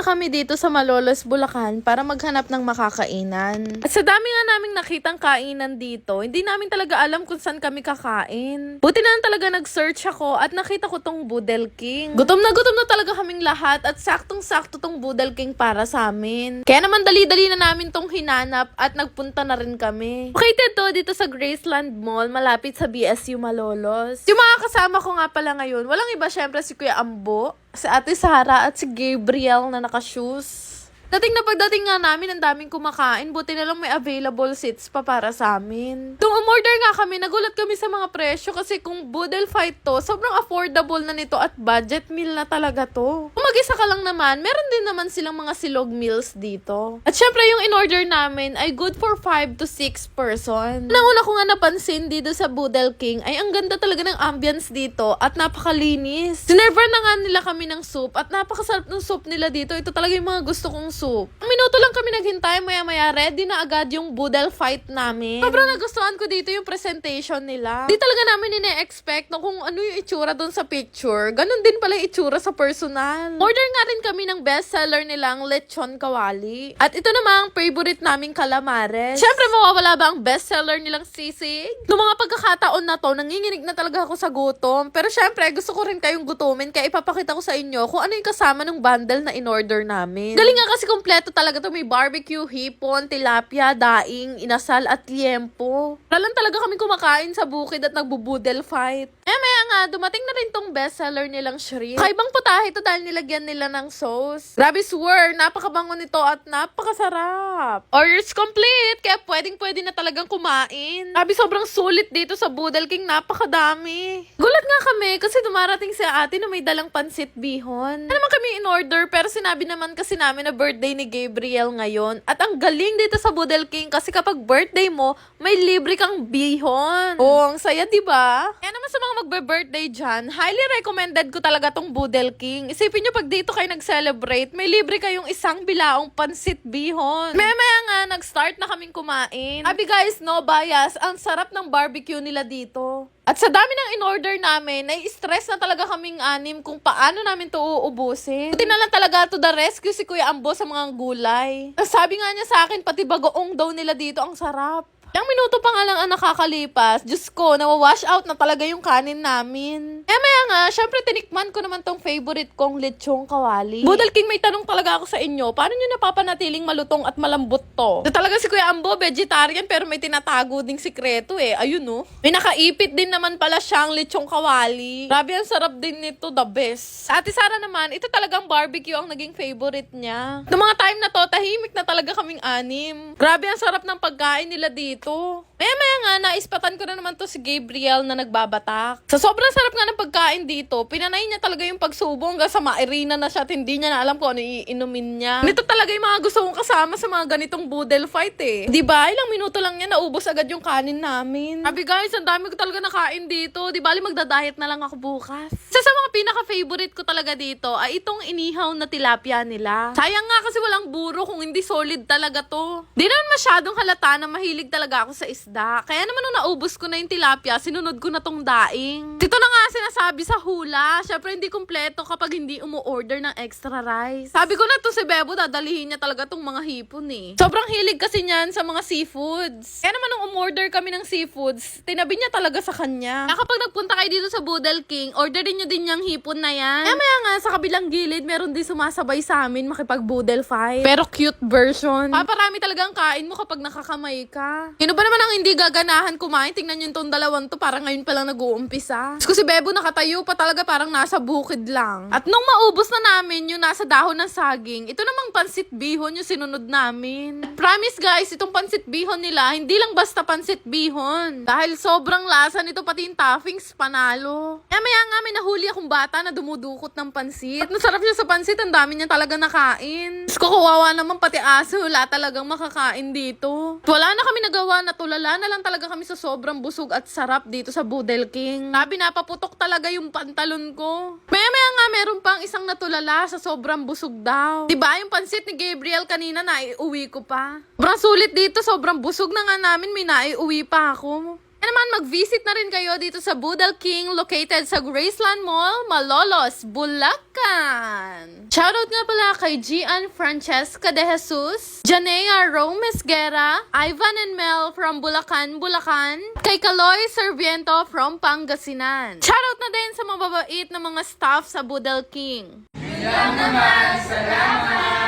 kami dito sa Malolos, Bulacan para maghanap ng makakainan. At sa dami nga naming nakitang kainan dito, hindi namin talaga alam kung saan kami kakain. Buti na lang talaga nag-search ako at nakita ko tong Boodle King. Gutom na talaga kaming lahat at saktong-sakto tong Boodle King para sa amin. Kaya naman dali-dali na namin tong hinanap at nagpunta na rin kami. Located to dito sa Graceland Mall, malapit sa BSU Malolos. Yung mga kasama ko nga pala ngayon, walang iba syempre si Kuya Ambo, si Ate Sara at si Gabriel na naka-shoes. Dating na pagdating nga namin, ang daming kumakain. Buti na lang may available seats pa para sa amin. Tung umorder nga kami, nagulat kami sa mga presyo kasi kung Boodle Fight to, sobrang affordable na nito at budget meal na talaga to. Kung mag-isa ka lang naman, meron din naman silang mga silog meals dito. At syempre yung in-order namin ay good for 5 to 6 person. Nauna ko nga napansin dito sa Boodle King ay ang ganda talaga ng ambience dito at napakalinis. Sinerver na nga nila kami ng soup at napakasarap ng soup nila dito. Ito talaga yung mga gusto kong soup. Ang minuto lang kami naghintay, maya-maya ready na agad yung Boodle Fight namin. Sobrang nagustuhan ko dito yung presentation nila. Di talaga namin ine-expect na kung ano yung itsura doon sa picture. Ganon din pala yung itsura sa personal. Order nga rin kami ng bestseller nilang lechon kawali. At ito namang favorite naming calamares. Syempre mawawala ba ang bestseller nilang sisig? Noong mga pagkakataon na to, nanginginig na talaga ako sa gutom. Pero syempre gusto ko rin kayong gutumin kaya ipapakita ko sa inyo kung ano yung kasama ng bundle na in-order namin. Galing nga kasi kompleto talaga to. May barbecue, hipon, tilapia, daing, inasal at liempo. Ralan talaga kami kumakain sa bukid at nagbo-Boodle Fight. Maya nga, dumating na rin tong bestseller nilang shrimp. Kaibang putahe ito dahil nilagyan nila ng sauce. Grabe swear, napakabango nito at napakasarap. Orders complete, kaya pwedeng-pwede na talagang kumain. Grabe sobrang sulit dito sa Boodle King, napakadami. Gulat nga kami kasi dumarating si ate na may dalang pansit bihon. Ano naman kami in order pero sinabi naman kasi namin na birthday ni Gabriel ngayon. At ang galing dito sa Boodle King kasi kapag birthday mo, may libre kang bihon. Oh, ang saya, diba? Kaya naman sa mga magbe-birthday dyan, highly recommended ko talaga tong Boodle King. Isipin nyo pag dito kayo nag-celebrate, may libre kayong isang bilaong pansit bihon. Maya nga, nag-start na kaming kumain. Abi guys, no bias, ang sarap ng barbecue nila dito. At sa dami ng in-order namin, nai-stress na talaga kaming anim kung paano namin to uubusin. Buti na lang talaga to the rescue si Kuya Ambo sa mga gulay. Sabi nga niya sa akin, pati bagoong daw nila dito ang sarap. Ilang minuto pa nga lang ang nakakalipas, Diyos ko, nawawash out na talaga yung kanin namin. Maya nga, syempre tinikman ko naman tong favorite kong lechong kawali. Boodle King, may tanong talaga ako sa inyo, paano nyo napapanatiling malutong at malambot to? Ito talaga si Kuya Ambo, vegetarian pero may tinatago ding sikreto eh. Ayun no. May nakaipit din naman pala siyang lechong kawali. Grabe, ang sarap din nito, the best. Ate Sara naman, ito talagang barbecue ang naging favorite niya. Noong mga time na to, tahimik na talaga kaming anim. Grabe, ang sarap ng pagkain nila dito. Maya nga, naispatan ko na naman to si Gabriel na nagbabatak. Sa sobrang sarap nga ng pagkain dito, pinanay niya talaga yung pagsubong hanggang sa mairina na siya at hindi niya na alam kung ano iinumin niya. Nito talaga yung mga gusto kong kasama sa mga ganitong Boodle Fight eh. Diba? Ilang minuto lang yan, naubos agad yung kanin namin. Sabi guys, ang dami ko talaga nakain dito. Di bali magda-diet na lang ako bukas. Isa sa mga pinaka-favorite ko talaga dito ay itong inihaw na tilapia nila. Sayang nga kasi walang buro kung hindi solid talaga to. Di naman masyadong halata na mahilig talaga ako sa isda. Kaya naman nung naubos ko na yung tilapia, sinunod ko na tong daing. Dito na nga sinasabi sa hula, syempre hindi kumpleto kapag hindi umu-order ng extra rice. Sabi ko na to si Bebo, dadalihin niya talaga tong mga hipon eh. Sobrang hilig kasi niyan sa mga seafoods. Kaya naman nung umorder kami ng seafoods, tinabi niya talaga sa kanya. Kaya kapag nagpunta kayo dito sa Boodle King, orderin niyo din yung hipon na yan. Kaya maya nga, sa kabilang gilid, meron din sumasabay sa amin makipag-Boodle Fight. Pero cute version. Paparami talaga ang kain mo kapag nakakamay ka. Yun ba naman ang hindi gaganahan kumain? Tingnan nyo itong dalawang to, parang ngayon pa lang nag-uumpisa. Tapos si Bebo nakatayo pa talaga parang nasa bukid lang. At nung maubos na namin yung nasa dahon ng saging, ito namang pansit bihon yung sinunod namin. Promise guys, itong pansit bihon nila, hindi lang basta pansit bihon. Dahil sobrang lasa nito, pati yung toppings panalo. Maya nga, may nahuli akong bata na dumudukot ng pansit. At masarap siya sa pansit, ang dami niya talaga nakain. Tapos kawawa naman pati aso, wala talagang makakain dito. Wala na kami nagawa, natulala na lang talaga kami sa sobrang busog at sarap dito sa Boodle King. Sabi, napaputok talaga yung pantalon ko. Maya nga, meron pang isang natulala sa sobrang busog daw. Diba, yung pansit ni Gabriel kanina, naiuwi ko pa. Sobrang sulit dito, sobrang busog na nga namin, may naiuwi pa ako. naman mag-visit na rin kayo dito sa Budal King located sa Graceland Mall, Malolos, Bulacan. Shoutout nga pala kay Gian Francesca de Jesus, Janea Romes Guerra, Ivan and Mel from Bulacan, Bulacan, kay Kaloy Serviento from Pangasinan. Shoutout na din sa mababait na mga staff sa Budal King. Yun lang naman, salamat!